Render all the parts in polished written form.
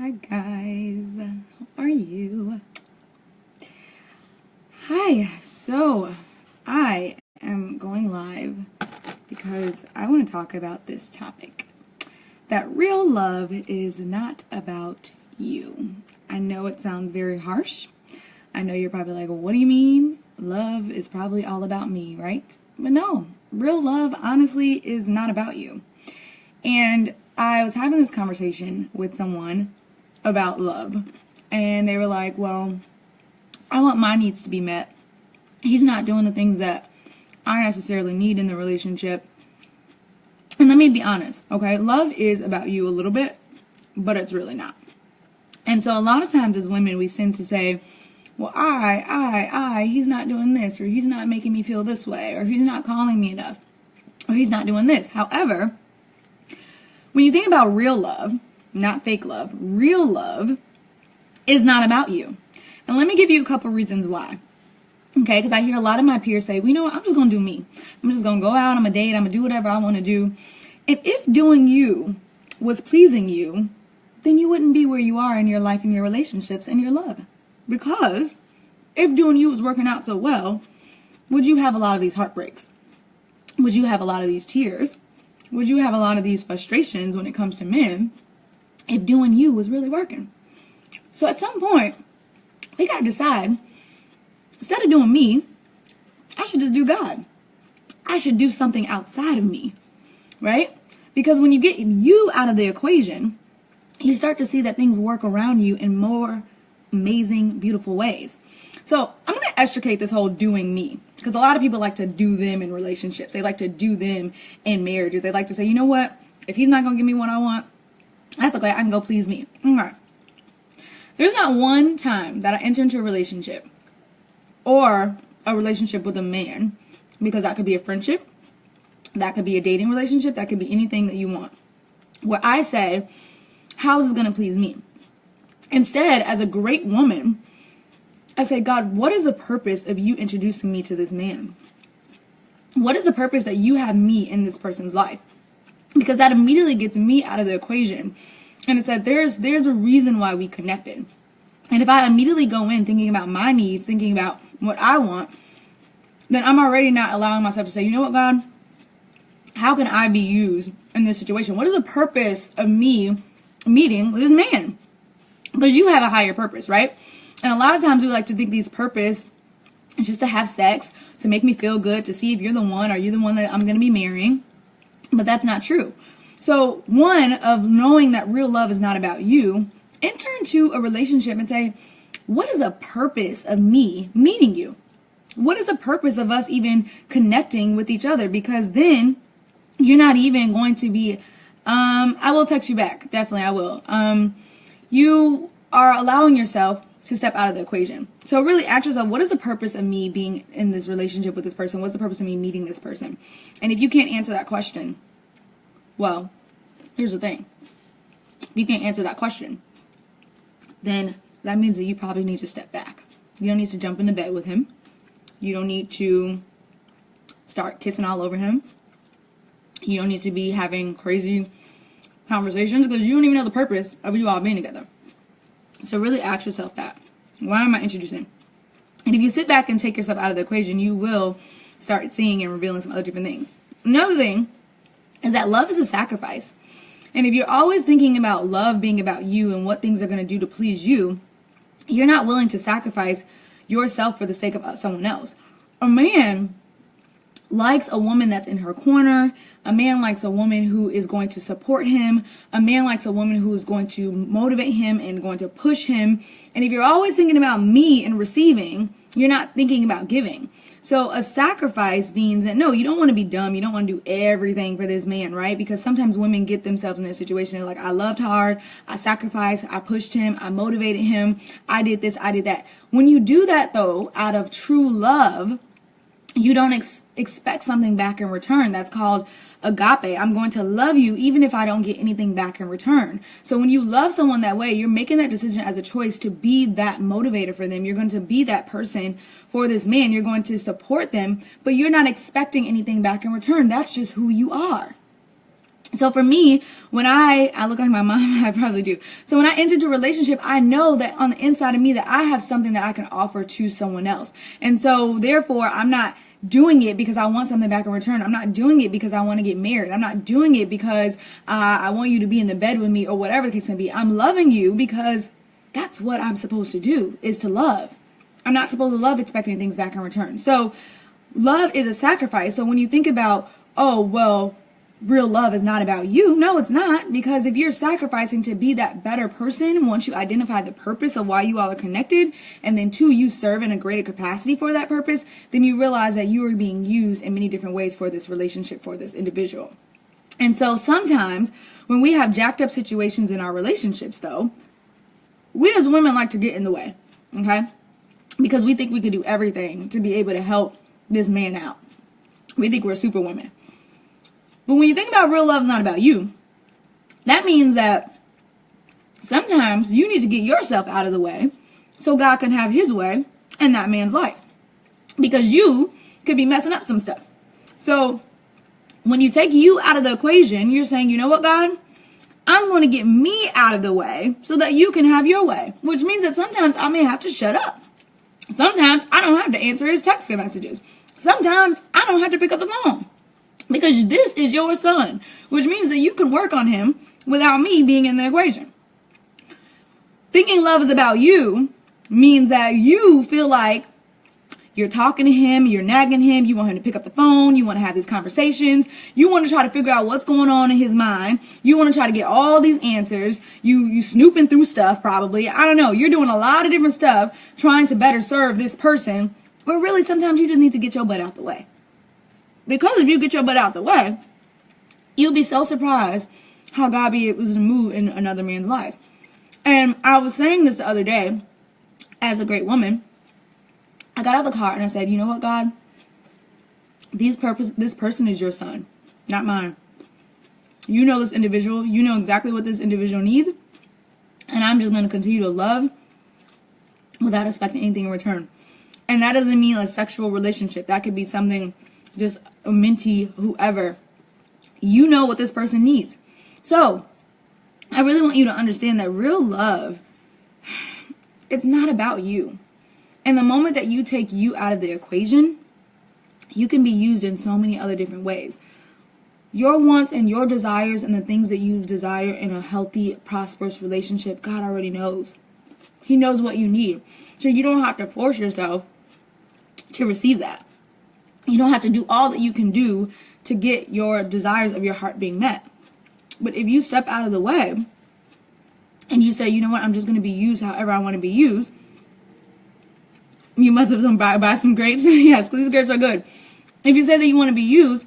Hi guys, how are you? Hi, so I am going live because I want to talk about this topic. That real love is not about you. I know it sounds very harsh. I know you're probably like, what do you mean? Love is probably all about me, right? But no, real love honestly is not about you. And I was having this conversation with someone about love, and they were like, well, I want my needs to be met. He's not doing the things that I necessarily need in the relationship. And let me be honest, okay? Love is about you a little bit, but it's really not. And so a lot of times as women, we tend to say, well, he's not doing this, or he's not making me feel this way, or he's not calling me enough, or he's not doing this. However, when you think about real love, not fake love, real love is not about you. And let me give you a couple reasons why. Okay, because I hear a lot of my peers say, well, you know what, I'm just going to do me. I'm just going to go out, I'm going to date, I'm going to do whatever I want to do. And if doing you was pleasing you, then you wouldn't be where you are in your life and your relationships and your love. Because if doing you was working out so well, would you have a lot of these heartbreaks? Would you have a lot of these tears? Would you have a lot of these frustrations when it comes to men if doing you was really working? So at some point, we got to decide, instead of doing me, I should just do God. I should do something outside of me, right? Because when you get you out of the equation, you start to see that things work around you in more amazing, beautiful ways. So I'm going to extricate this whole doing me, because a lot of people like to do them in relationships. They like to do them in marriages. They like to say, you know what? If he's not going to give me what I want, that's okay. I can go please me. Okay. There's not one time that I enter into a relationship or a relationship with a man, because that could be a friendship, that could be a dating relationship, that could be anything that you want, where I say, how is this going to please me? Instead, as a great woman, I say, God, what is the purpose of you introducing me to this man? What is the purpose that you have me in this person's life? Because that immediately gets me out of the equation. And it's that there's a reason why we connected. And if I immediately go in thinking about my needs, thinking about what I want, then I'm already not allowing myself to say, you know what, God, how can I be used in this situation? What is the purpose of me meeting with this man? Because you have a higher purpose, right? And a lot of times we like to think these purpose is just to have sex, to make me feel good, to see if you're the one, or you're the one that I'm going to be marrying. But that's not true. So one of knowing that real love is not about you, enter into a relationship and say, what is the purpose of me meeting you? What is the purpose of us even connecting with each other? Because then you're not even going to be, I will text you back. Definitely I will. You are allowing yourself to step out of the equation. So really ask yourself, what is the purpose of me being in this relationship with this person? What's the purpose of me meeting this person? And if you can't answer that question, well, here's the thing. If you can't answer that question, then that means that you probably need to step back. You don't need to jump into bed with him. You don't need to start kissing all over him. You don't need to be having crazy conversations, because you don't even know the purpose of you all being together. So really ask yourself that. Why am I introducing? And if you sit back and take yourself out of the equation, you will start seeing and revealing some other different things. Another thing is that love is a sacrifice. And if you're always thinking about love being about you and what things are going to do to please you, you're not willing to sacrifice yourself for the sake of someone else. A man likes a woman that's in her corner. A man likes a woman who is going to support him. A man likes a woman who is going to motivate him and going to push him. And if you're always thinking about me and receiving, you're not thinking about giving. So a sacrifice means that, no, you don't want to be dumb. You don't want to do everything for this man, right? Because sometimes women get themselves in a situation, they're like, I loved hard, I sacrificed, I pushed him, I motivated him, I did this, I did that. When you do that, though, out of true love, you don't expect something back in return. That's called agape. I'm going to love you even if I don't get anything back in return. So when you love someone that way, you're making that decision as a choice to be that motivator for them. You're going to be that person for this man. You're going to support them, but you're not expecting anything back in return. That's just who you are. So for me, when I look like my mom, I probably do. So when I enter into a relationship, I know that on the inside of me that I have something that I can offer to someone else. And so therefore, I'm not doing it because I want something back in return. I'm not doing it because I want to get married. I'm not doing it because I want you to be in the bed with me or whatever the case may be. I'm loving you because that's what I'm supposed to do, is to love. I'm not supposed to love expecting things back in return. So love is a sacrifice. So when you think about, oh, well, real love is not about you. No, it's not. Because if you're sacrificing to be that better person, once you identify the purpose of why you all are connected, and then two, you serve in a greater capacity for that purpose, then you realize that you are being used in many different ways for this relationship, for this individual. And so sometimes when we have jacked up situations in our relationships, though, we as women like to get in the way, okay? Because we think we could do everything to be able to help this man out. We think we're superwomen. But when you think about real love is not about you, that means that sometimes you need to get yourself out of the way so God can have his way in that man's life. Because you could be messing up some stuff. So when you take you out of the equation, you're saying, you know what, God? I'm going to get me out of the way so that you can have your way. Which means that sometimes I may have to shut up. Sometimes I don't have to answer his text messages. Sometimes I don't have to pick up the phone. Because this is your son, which means that you can work on him without me being in the equation. Thinking love is about you means that you feel like you're talking to him, you're nagging him, you want him to pick up the phone, you want to have these conversations, you want to try to figure out what's going on in his mind, you want to try to get all these answers, you snooping through stuff probably, I don't know, you're doing a lot of different stuff trying to better serve this person, but really sometimes you just need to get your butt out the way. Because if you get your butt out the way, you'll be so surprised how God be able to move in another man's life. And I was saying this the other day, as a great woman, I got out of the car and I said, you know what, God? This person is your son, not mine. You know this individual. You know exactly what this individual needs. And I'm just going to continue to love without expecting anything in return. And that doesn't mean a sexual relationship. That could be something just a mentee, whoever. You know what this person needs. So I really want you to understand that real love, it's not about you. And the moment that you take you out of the equation, you can be used in so many other different ways. Your wants and your desires and the things that you desire in a healthy, prosperous relationship, God already knows. He knows what you need. So you don't have to force yourself to receive that. You don't have to do all that you can do to get your desires of your heart being met. But if you step out of the way and you say, you know what, I'm just going to be used however I want to be used, you must have buy some grapes. Yes, because these grapes are good. If you say that you want to be used,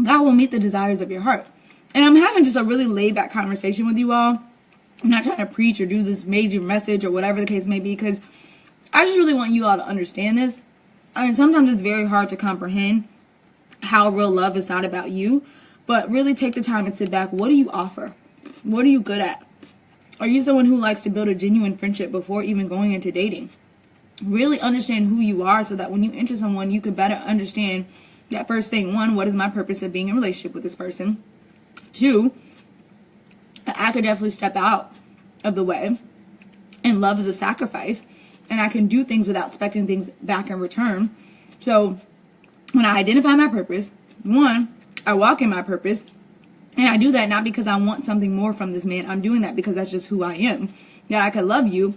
God will meet the desires of your heart. And I'm having just a really laid back conversation with you all. I'm not trying to preach or do this major message or whatever the case may be, because I just really want you all to understand this. I mean, sometimes it's very hard to comprehend how real love is not about you, but really take the time and sit back. What do you offer? What are you good at? Are you someone who likes to build a genuine friendship before even going into dating? Really understand who you are so that when you enter someone, you could better understand that first thing. One, what is my purpose of being in a relationship with this person? Two, I could definitely step out of the way. And love is a sacrifice. And I can do things without expecting things back in return. So when I identify my purpose, one, I walk in my purpose. And I do that not because I want something more from this man. I'm doing that because that's just who I am. That I could love you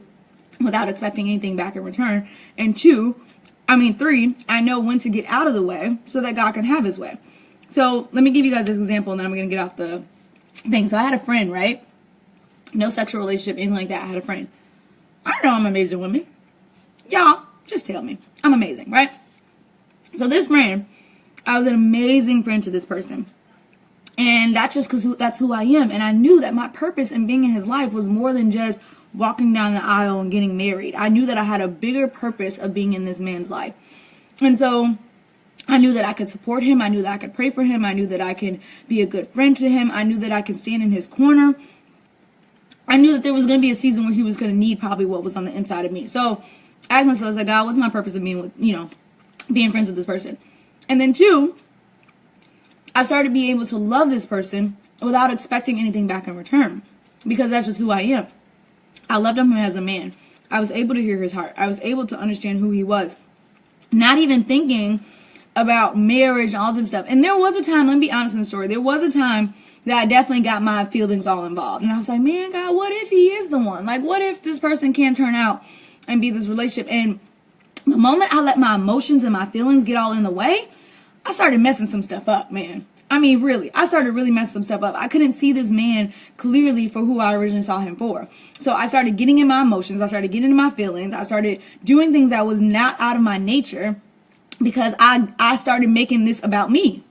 without expecting anything back in return. And three, I know when to get out of the way so that God can have his way. So let me give you guys this example and then I'm going to get off the thing. So I had a friend, right? No sexual relationship, anything like that. I had a friend. I know I'm amazing woman. Y'all, just tell me. I'm amazing, right? So this friend, I was an amazing friend to this person. And that's just because that's who I am. And I knew that my purpose in being in his life was more than just walking down the aisle and getting married. I knew that I had a bigger purpose of being in this man's life. And so I knew that I could support him. I knew that I could pray for him. I knew that I could be a good friend to him. I knew that I could stand in his corner. I knew that there was going to be a season where he was going to need probably what was on the inside of me. So I asked myself, I was like, God, what's my purpose of being with, being friends with this person? And then two, I started being able to love this person without expecting anything back in return, because that's just who I am. I loved him as a man. I was able to hear his heart. I was able to understand who he was. Not even thinking about marriage and all this stuff. And there was a time, let me be honest in the story, there was a time that I definitely got my feelings all involved. And I was like, man, God, what if he is the one? Like, what if this person can turn out and be this relationship? And the moment I let my emotions and my feelings get all in the way, I started messing some stuff up, man. I mean, really, I started really messing some stuff up. I couldn't see this man clearly for who I originally saw him for. So I started getting in my emotions. I started getting in my feelings. I started doing things that was not out of my nature, because I started making this about me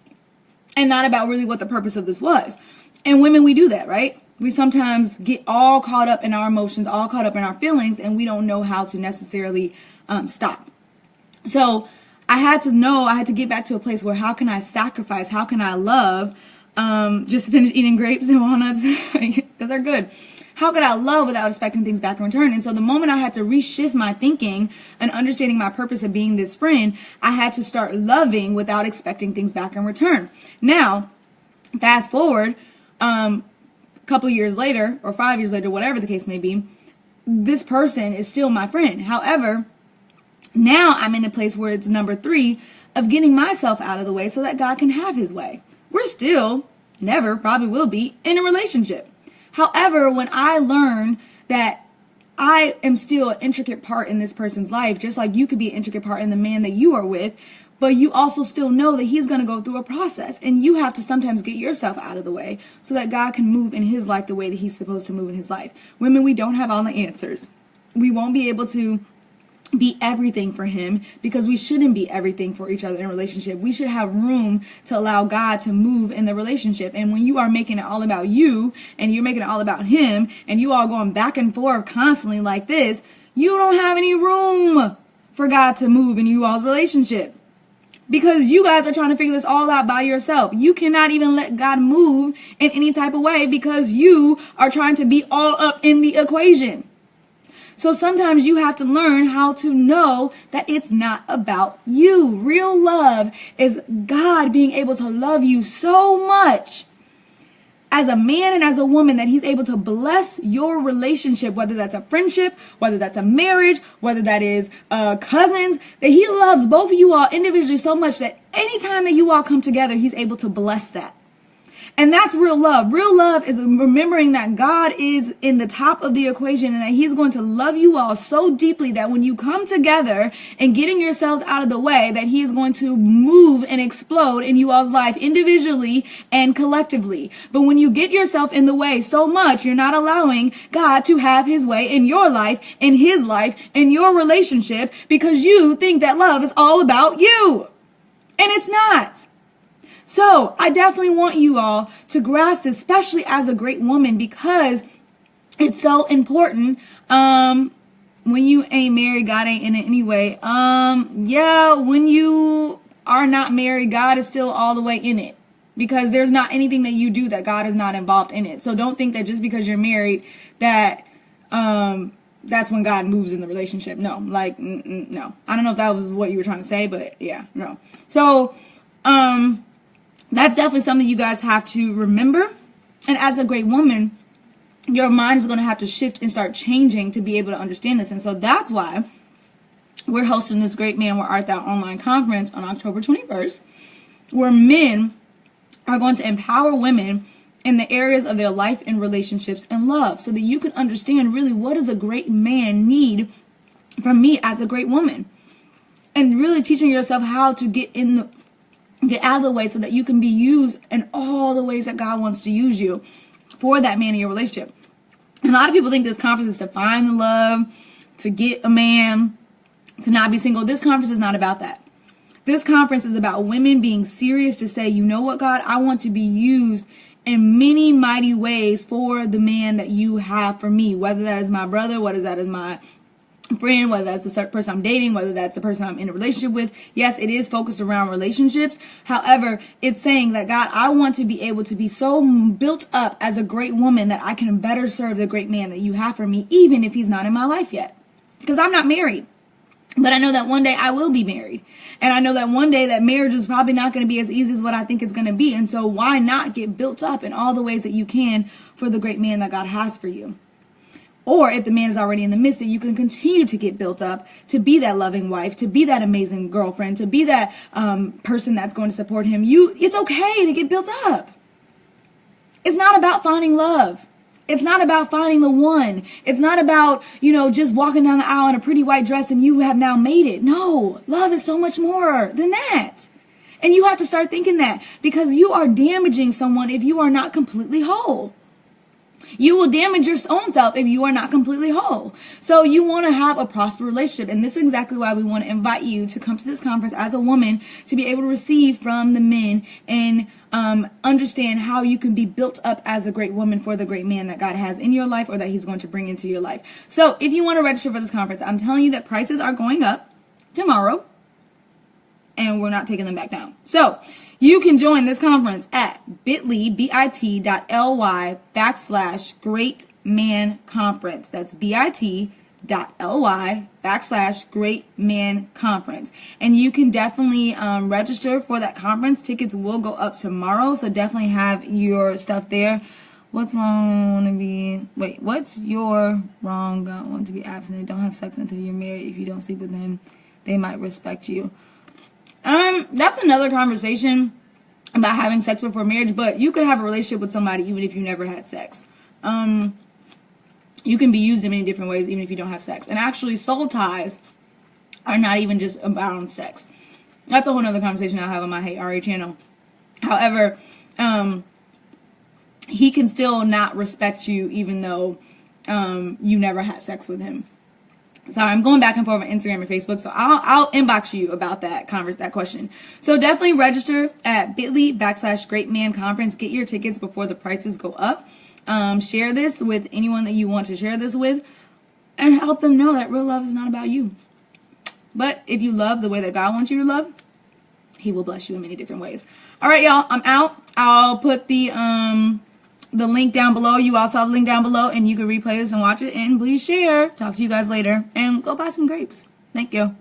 and not about really what the purpose of this was. And women, we do that, right? We sometimes get all caught up in our emotions, all caught up in our feelings, and we don't know how to necessarily stop. So I had to get back to a place where how can I sacrifice, how can I love, just to finish eating grapes and walnuts, because they're good. How could I love without expecting things back in return? And so the moment I had to reshift my thinking and understanding my purpose of being this friend, I had to start loving without expecting things back in return. Now, fast forward, a couple years later, or 5 years later, whatever the case may be, this person is still my friend. However, now I'm in a place where it's number 3 of getting myself out of the way so that God can have his way. We're still, never, probably will be, in a relationship. However, when I learn that I am still an intricate part in this person's life, just like you could be an intricate part in the man that you are with, but you also still know that he's going to go through a process, and you have to sometimes get yourself out of the way so that God can move in his life the way that he's supposed to move in his life. Women, we don't have all the answers. We won't be able to be everything for him, because we shouldn't be everything for each other in a relationship. We should have room to allow God to move in the relationship. And when you are making it all about you and you're making it all about him and you all going back and forth constantly like this, you don't have any room for God to move in you all's relationship, because you guys are trying to figure this all out by yourself. You cannot even let God move in any type of way because you are trying to be all up in the equation. So sometimes you have to learn how to know that it's not about you. Real love is God being able to love you so much as a man and as a woman that he's able to bless your relationship, whether that's a friendship, whether that's a marriage, whether that is cousins, that he loves both of you all individually so much that anytime that you all come together, he's able to bless that. And that's real love. Real love is remembering that God is in the top of the equation and that he's going to love you all so deeply that when you come together and getting yourselves out of the way, that he is going to move and explode in you all's life individually and collectively. But when you get yourself in the way so much, you're not allowing God to have his way in your life, in his life, in your relationship, because you think that love is all about you. And it's not. So I definitely want you all to grasp this, especially as a great woman, because it's so important. When you ain't married, God ain't in it anyway. Yeah, when you are not married, God is still all the way in it, because there's not anything that you do that God is not involved in it. So don't think that just because you're married that that's when God moves in the relationship. No, like, no. I don't know if that was what you were trying to say, but yeah, no. So, that's definitely something you guys have to remember. And as a great woman, your mind is going to have to shift and start changing to be able to understand this. And so that's why we're hosting this Great Man Where Art Thou online conference on October 21st, where men are going to empower women in the areas of their life and relationships and love, so that you can understand really what does a great man need from me as a great woman, and really teaching yourself how to get out of the way so that you can be used in all the ways that God wants to use you for that man in your relationship. And a lot of people think this conference is to find the love, to get a man, to not be single. This conference is not about that. This conference is about women being serious to say, you know what, God, I want to be used in many mighty ways for the man that you have for me, whether that is my brother, whether that is my friend, whether that's the person I'm dating, whether that's the person I'm in a relationship with. Yes, it is focused around relationships. However, it's saying that, God, I want to be able to be so built up as a great woman that I can better serve the great man that you have for me, even if he's not in my life yet. Because I'm not married. But I know that one day I will be married. And I know that one day that marriage is probably not going to be as easy as what I think it's going to be. And so why not get built up in all the ways that you can for the great man that God has for you? Or if the man is already in the midst, that you can continue to get built up to be that loving wife, to be that amazing girlfriend, to be that person that's going to support him. It's okay to get built up. It's not about finding love. It's not about finding the one. It's not about, just walking down the aisle in a pretty white dress and you have now made it. No, love is so much more than that. And you have to start thinking that, because you are damaging someone if you are not completely whole. You will damage your own self if you are not completely whole. So you want to have a prosperous relationship. And this is exactly why we want to invite you to come to this conference as a woman, to be able to receive from the men and understand how you can be built up as a great woman for the great man that God has in your life, or that he's going to bring into your life. So if you want to register for this conference, I'm telling you that prices are going up tomorrow, and we're not taking them back down. So you can join this conference at bit.ly/Great Man Conference. That's bit.ly/Great Man Conference. And you can definitely register for that conference. Tickets will go up tomorrow, so definitely have your stuff there. What's wrong? What's your wrong? Want to be abstinent? Don't have sex until you're married. If you don't sleep with him, they might respect you. That's another conversation about having sex before marriage, but you could have a relationship with somebody even if you never had sex. You can be used in many different ways even if you don't have sex. And actually, soul ties are not even just about sex. That's a whole nother conversation I'll have on my Hey Ari channel. However, he can still not respect you even though you never had sex with him. Sorry, I'm going back and forth on Instagram and Facebook, so I'll inbox you about that question. So definitely register at bit.ly/Great Man Conference. Get your tickets before the prices go up. Share this with anyone that you want to share this with, and help them know that real love is not about you. But if you love the way that God wants you to love, he will bless you in many different ways. All right, y'all, I'm out. I'll put the link down below. You all saw the link down below, and you can replay this and watch it. And please share. Talk to you guys later. And go buy some grapes. Thank you.